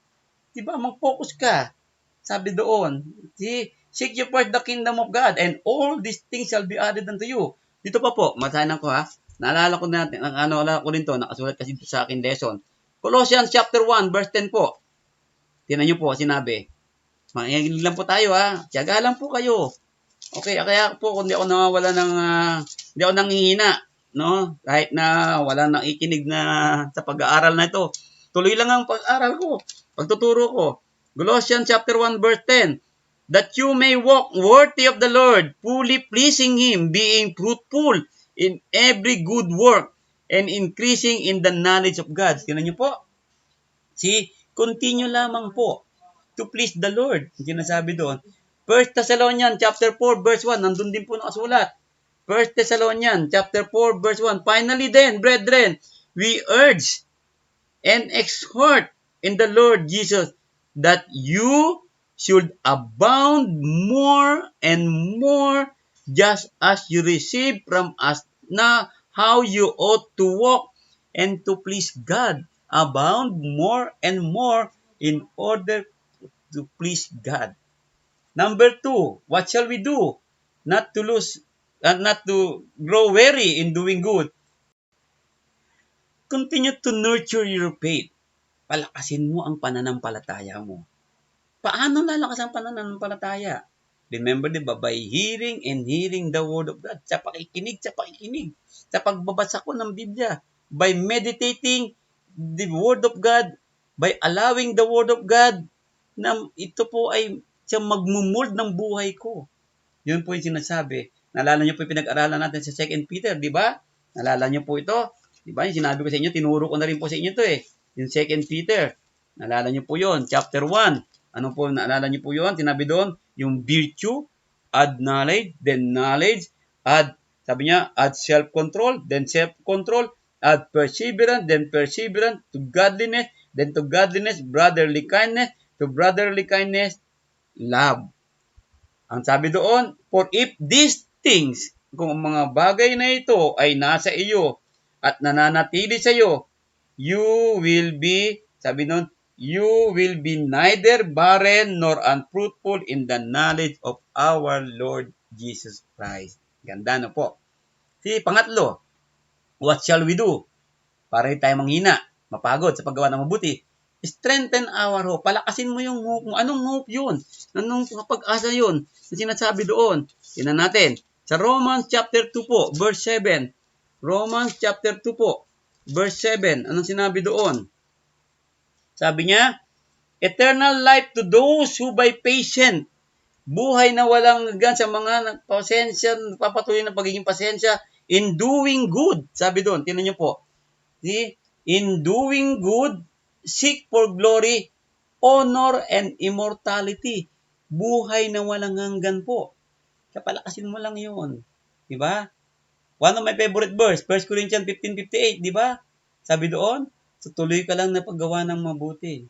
Diba? Mag-focus ka. Sabi doon, seek you first the kingdom of God and all these things shall be added unto you. Dito pa po, masahan ko ha. Naalala ko natin, naalala ko rin to, nakasulat kasi dito sa akin lesson. Colossians chapter 1, verse 10 po. Tingnan nyo po, sinabi. Mangigilig lang po tayo ha. Tiyaga lang po kayo. Okay, kaya po kung di ako nawawala ng, di ako nanghihina, no? Kahit na wala nang ikinig na sa pag-aaral na ito. Tuloy lang ang pag-aaral ko, pagtuturo ko. Colossians chapter 1 verse 10, that you may walk worthy of the Lord, fully pleasing Him, being fruitful in every good work, and increasing in the knowledge of God. Tingnan niyo po. Continue lamang po to please the Lord. Sinasabi doon. 1 Thessalonians chapter 4 verse 1, nandun din po nakasulat. 1 Thessalonians chapter 4 verse 1, finally then, brethren, we urge and exhort in the Lord Jesus that you should abound more and more, just as you receive from us now how you ought to walk and to please God. Abound more and more in order to please God. Number 2, what shall we do? Not to grow weary in doing good. Continue to nurture your faith. Palakasin mo ang pananampalataya mo. Paano lalakas ang pananampalataya? Remember, diba, by hearing and hearing the Word of God. Sa pakikinig. Sa pagbabasa ko ng Biblia. By meditating the Word of God. By allowing the Word of God na ito po ay siya magmumuld ng buhay ko. Yun po yung sinasabi. Naalala niyo po yung pinag-aralan natin sa 2 Peter, di ba? Naalala niyo po ito? Di ba? Yung sinabi ko sa inyo, tinuro ko na rin po sa inyo ito eh. Yung 2 Peter. Naalala niyo po yun. Chapter 1. Ano po, naalala niyo po yun? Sinabi doon, yung virtue, add knowledge, then knowledge, sabi niya, add self-control, then self-control, add perseverance, then perseverance, to godliness, then to godliness, brotherly kindness, to brotherly kindness, love. Ang sabi doon, for if these things, kung ang mga bagay na ito ay nasa iyo at nananatili sa iyo, you will be, sabi doon, you will be neither barren nor unfruitful in the knowledge of our Lord Jesus Christ. Ganda na po. Pangatlo, what shall we do? Para hindi tayo manghina, mapagod sa paggawa ng mabuti. Strengthen our hope. Palakasin mo yung hope mo. Anong hope yun? Anong pag-asa yun? Yung sinasabi doon. Tingnan natin. Sa Romans chapter 2 po, verse 7. Romans chapter 2 po, verse 7. Anong sinabi doon? Sabi niya, eternal life to those who by patient, buhay na walang hanggan sa mga pasensya, papatuloy na pagiging pasensya, in doing good. Sabi doon, tingnan niyo po. In doing good, seek for glory, honor, and immortality. Buhay na walang hanggan po. Kapalakasin mo lang yun. Diba? One of my favorite verse, 1 Corinthians 15:58, diba? Sabi doon, tuloy ka lang na paggawa ng mabuti.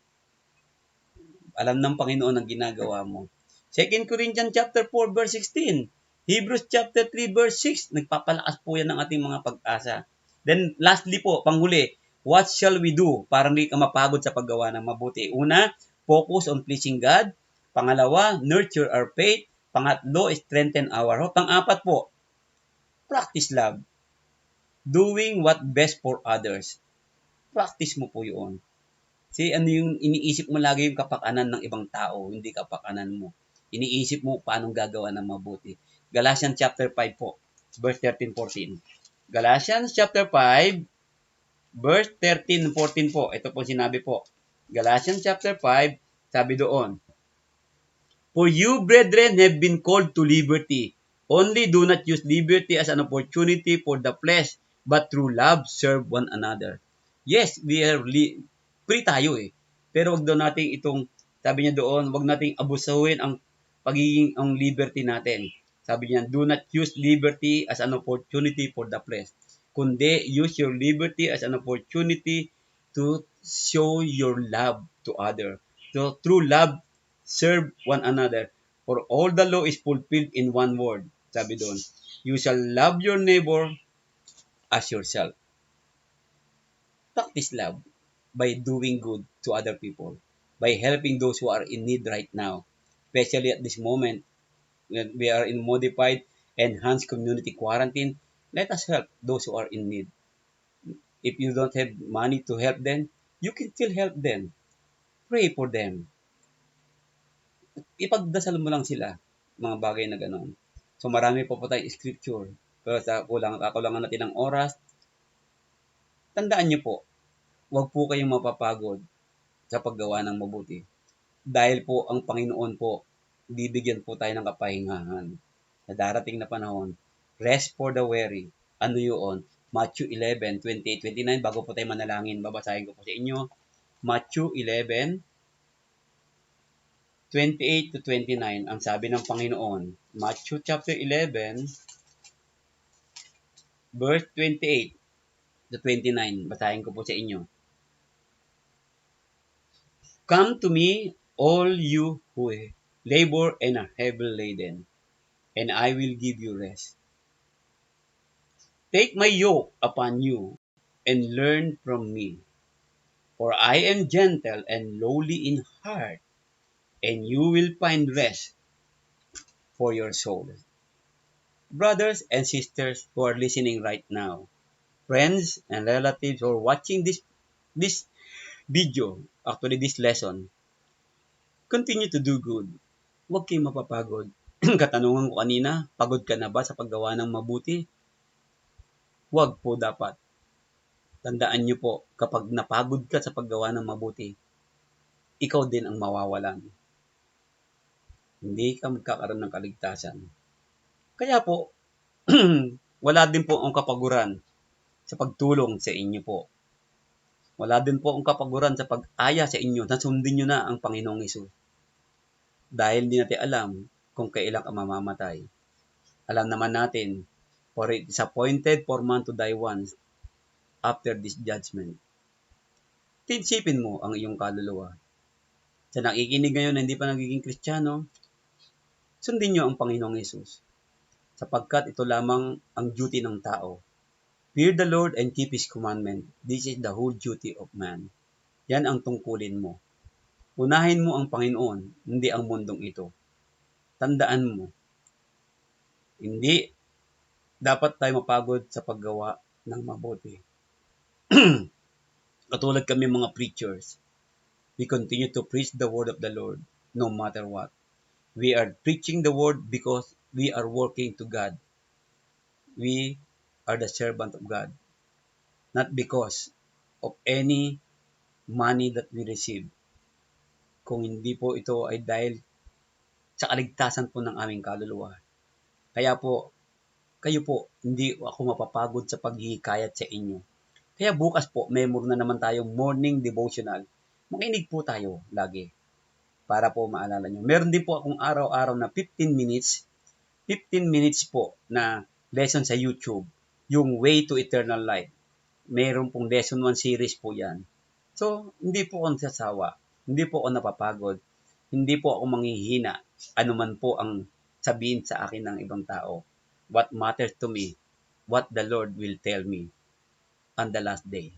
Alam ng Panginoon ang ginagawa mo. 2 Corinthians chapter 4, verse 16. Hebrews chapter 3, verse 6. Nagpapalakas po yan ng ating mga pag-asa. Then, lastly po, panghuli, what shall we do para hindi ka mapagod sa paggawa ng mabuti? Una, focus on pleasing God. Pangalawa, nurture our faith. Pangatlo, strengthen our hope. Pang-apat po, practice love. Doing what best for others. Practice mo po yun. Ano yung iniisip mo lagi yung kapakanan ng ibang tao, hindi kapakanan mo. Iniisip mo paanong gagawa ng mabuti. Galatians chapter 5 po, verse 13-14. Galatians chapter 5, verse 13 and 14 po. Ito po sinabi po. Galatians chapter 5, sabi doon, "For you, brethren, have been called to liberty. Only do not use liberty as an opportunity for the flesh, but through love serve one another." Yes, we are free tayo eh. Pero wag daw nating sabi niya doon, wag nating abusuhin ang ang liberty natin. Sabi niya, do not use liberty as an opportunity for the flesh. Kundi use your liberty as an opportunity to show your love to other. So through love, serve one another. For all the law is fulfilled in one word. Sabi doon, you shall love your neighbor as yourself. Practice love by doing good to other people, by helping those who are in need right now, especially at this moment when we are in modified enhanced community quarantine. Let us help those who are in need. If you don't have money to help them, you can still help them. Pray for them. Ipagdasal mo lang sila, mga bagay na gano'n. So marami po tayong scripture. Pero sa kakulangan natin ng oras, tandaan niyo po, huwag po kayong mapapagod sa paggawa ng mabuti. Dahil po ang Panginoon po, bibigyan po tayo ng kapahingahan. Sa darating na panahon, rest for the weary. Ano yun? Matthew 11:28-29. Bago po tayo manalangin, babasahin ko po sa inyo. Matthew 11:28-29. Ang sabi ng Panginoon. Matthew chapter 11, verse 28-29. Basahin ko po sa inyo. Come to me, all you who labor and are heavy laden, and I will give you rest. Take my yoke upon you and learn from me, for I am gentle and lowly in heart, and you will find rest for your souls. Brothers and sisters who are listening right now, friends and relatives who are watching this video, actually this lesson, continue to do good. Huwag kayong mapapagod. Katanungan ko kanina, pagod ka na ba sa paggawa ng mabuti? Huwag po dapat. Tandaan niyo po, kapag napagod ka sa paggawa ng mabuti, ikaw din ang mawawalan. Hindi ka magkakaroon ng kaligtasan. Kaya po, wala din po ang kapaguran sa pagtulong sa inyo po. Wala din po ang kapaguran sa pag-aya sa inyo na sundin nyo na ang Panginoong Hesus. Dahil di natin alam kung kailan ka mamamatay. Alam naman natin, for it is appointed for man to die once after this judgment. Tinsipin mo ang iyong kaluluwa. Sa nakikinig ngayon na hindi pa nagiging Kristiyano, sundin nyo ang Panginoong Hesus. Sapagkat ito lamang ang duty ng tao. Fear the Lord and keep His commandment. This is the whole duty of man. Yan ang tungkulin mo. Unahin mo ang Panginoon, hindi ang mundong ito. Tandaan mo, hindi dapat tayo mapagod sa paggawa ng mabuti. Katulad kami mga preachers, we continue to preach the word of the Lord no matter what. We are preaching the word because we are working to God. We are the servant of God. Not because of any money that we receive. Kung hindi po ito ay dahil sa kaligtasan po ng aming kaluluwa. Kaya po, kayo po, hindi ako mapapagod sa paghihikayat sa inyo. Kaya bukas po, may na naman tayong morning devotional. Makinig po tayo lagi para po maalala nyo. Meron din po akong araw-araw na 15 minutes po na lesson sa YouTube, yung Way to Eternal Life. Meron pong lesson 1 series po yan. So, hindi po ako nasasawa. Hindi po ako napapagod. Hindi po ako manghihina. Ano man po ang sabihin sa akin ng ibang tao. What matters to me, what the Lord will tell me on the last day.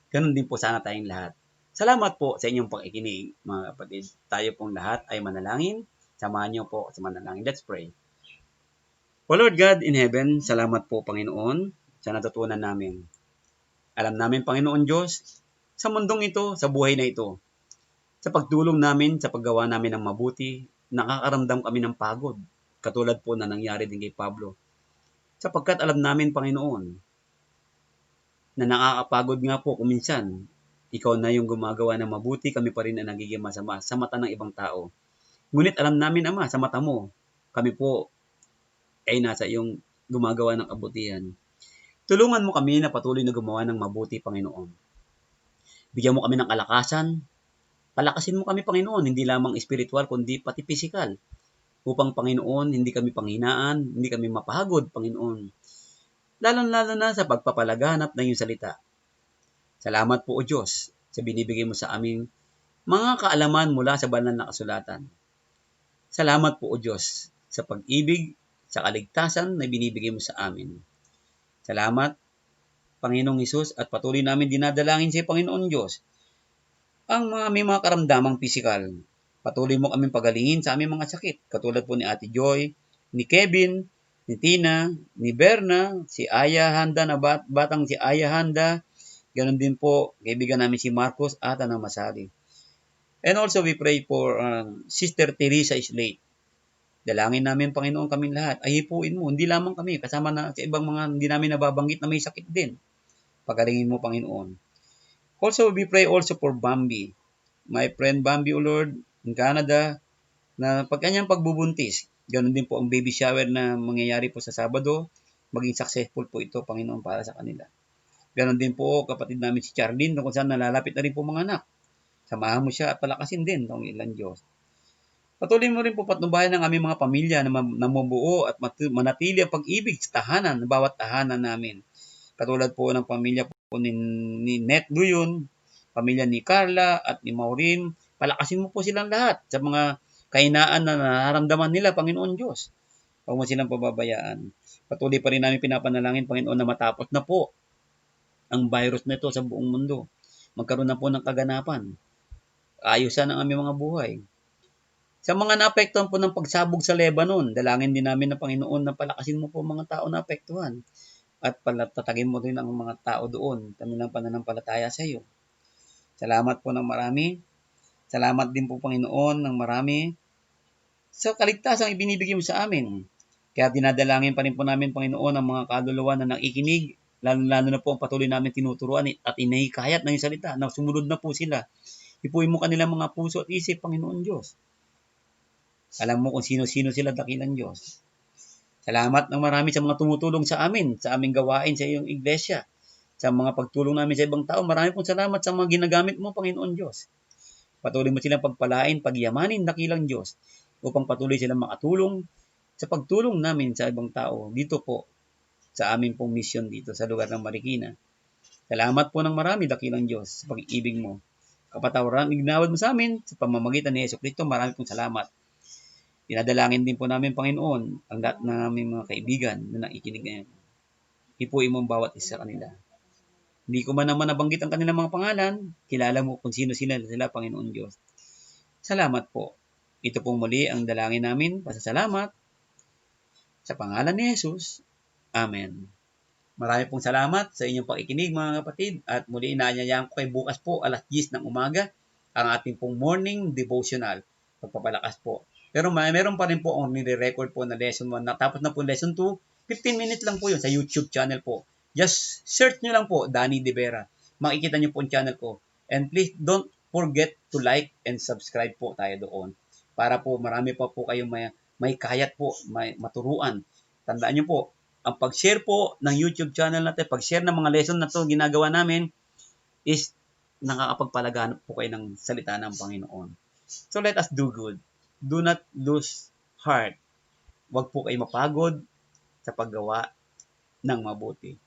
Ganun din po sana tayong lahat. Salamat po sa inyong pakikinig, mga kapatid. Tayo pong lahat ay manalangin. Samahan niyo po sa manalangin. Let's pray. O Lord God in heaven, salamat po Panginoon sa natutunan namin. Alam namin Panginoon Diyos, sa mundong ito, sa buhay na ito, sa pagtulong namin, sa paggawa namin ng mabuti, nakakaramdam kami ng pagod. Katulad po na nangyari din kay Pablo. Sapagkat alam namin Panginoon, na nakakapagod nga po kung minsan. Ikaw na yung gumagawa ng mabuti, kami pa rin ang nagiging masama sa mata ng ibang tao. Ngunit alam namin, Ama, sa mata mo, kami po ay nasa iyong gumagawa ng kabutihan. Tulungan mo kami na patuloy na gumawa ng mabuti, Panginoon. Bigyan mo kami ng kalakasan. Palakasin mo kami, Panginoon, hindi lamang espiritual, kundi pati pisikal. Upang, Panginoon, hindi kami panghinaan, hindi kami mapagod, Panginoon. Lalo-lalo na sa pagpapalaganap ng iyong salita. Salamat po, O Diyos, sa binibigay mo sa aming mga kaalaman mula sa banal na kasulatan. Salamat po, O Diyos, sa pag-ibig, sa kaligtasan na binibigay mo sa amin. Salamat, Panginoong Hesus, at patuloy namin dinadalangin sa Panginoon Diyos ang may mga karamdamang pisikal. Patuloy mo kaming pagalingin sa aming mga sakit, katulad po ni Ate Joy, ni Kevin, ni Tina, ni Berna, si Aya Handa na batang si Aya Handa, ganon din po kaibigan namin si Marcos at Ana Masali. And also we pray for Sister Teresa Islay. Dalangin namin, Panginoon, kaming lahat. Ay hipuin mo, hindi lamang kami, kasama na sa ibang mga hindi namin nababanggit na may sakit din. Pagalingin mo, Panginoon. Also, we pray also for Bambi. My friend Bambi, O Lord, in Canada, na pag kanyang pagbubuntis, ganun din po ang baby shower na mangyayari po sa Sabado, maging successful po ito, Panginoon, para sa kanila. Ganun din po kapatid namin si Charlene, kung saan nalalapit na rin po mga anak. Samahan mo siya at palakasin din ng ilang Diyos. Patuloy mo rin po patnubayan ng aming mga pamilya na mamubuo at manatili ang pag-ibig sa tahanan, bawat tahanan namin. Katulad po ng pamilya po ni Net Duyon, pamilya ni Carla at ni Maureen. Palakasin mo po silang lahat sa mga kahinaan na nararamdaman nila, Panginoon Diyos. Huwag mo silang pababayaan. Patuloy pa rin namin pinapanalangin, Panginoon, na matapos na po ang virus na ito sa buong mundo. Magkaroon na po ng kaganapan. Ayusan ang aming mga buhay. Sa mga naapektuhan po ng pagsabog sa Lebanon, dalangin din namin na Panginoon na palakasin mo po mga tao na apektuhan at patatagin mo rin ang mga tao doon, kanilang pananampalataya sa iyo. Salamat po ng marami. Salamat din po, Panginoon, ng marami sa kaligtasang ibinibigay mo sa amin. Kaya dinadalangin pa rin po namin, Panginoon, ang mga kaluluwa na nakikinig, lalo na po ang patuloy namin tinuturuan at inahikayat ng iyong salita na sumunod na po sila. Ipuin mo kanilang mga puso at isip, Panginoon Diyos. Alam mo kung sino-sino sila, dakilang Diyos. Salamat ng marami sa mga tumutulong sa amin, sa aming gawain sa iyong iglesia, sa mga pagtulong namin sa ibang tao. Marami pong salamat sa mga ginagamit mo, Panginoon Diyos. Patuloy mo silang pagpalain, pagyamanin, dakilang Diyos, upang patuloy silang makatulong sa pagtulong namin sa ibang tao dito po sa aming pong mission dito sa lugar ng Marikina. Salamat po ng marami, dakilang Diyos, sa pag-ibig mo. Kapatawaran, ignawad mo sa amin sa pamamagitan ni Jesucristo. Marami pong salamat. Dinadalangin din po namin, Panginoon, ang lahat ng aming mga kaibigan na nakikinig ngayon. Hipuin mo ang bawat isa kanila. Hindi ko man naman nabanggit ang kanilang mga pangalan, kilala mo kung sino sila, Panginoon Diyos. Salamat po. Ito pong muli ang dalangin namin, pasasalamat, sa pangalan ni Jesus. Amen. Marami pong salamat sa inyong pakikinig, mga kapatid, at muli inaanyayaan ko kay bukas po alas 10 ng umaga ang ating pong morning devotional. Pagpapalakas po. Pero meron pa rin po ang nire-record po na lesson 1. Natapos na po lesson 2. 15 minutes lang po yun sa YouTube channel po. Just search nyo lang po, Danny De Vera. Makikita nyo po ang channel ko. And please don't forget to like and subscribe po tayo doon. Para po marami pa po kayong may kayat po, may maturuan. Tandaan nyo po, ang pag-share po ng YouTube channel natin, pag-share ng mga lesson na to ginagawa namin is nakakapagpalaganap po kayo ng salita ng Panginoon. So let us do good. Do not lose heart. Huwag po kayo mapagod sa paggawa ng mabuti.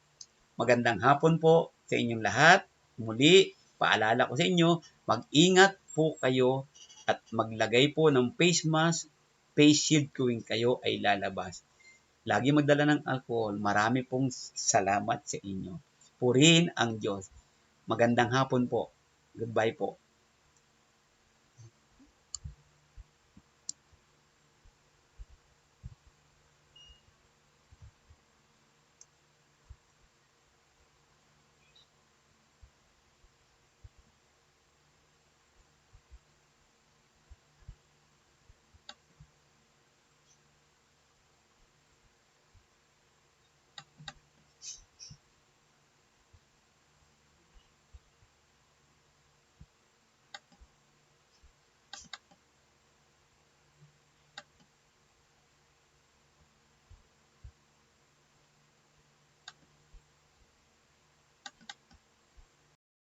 Magandang hapon po sa inyong lahat. Muli, paalala ko sa inyo, mag-ingat po kayo at maglagay po ng face mask, face shield kung kayo ay lalabas. Lagi magdala ng alcohol. Marami pong salamat sa inyo. Purihin ang Diyos. Magandang hapon po. Goodbye po.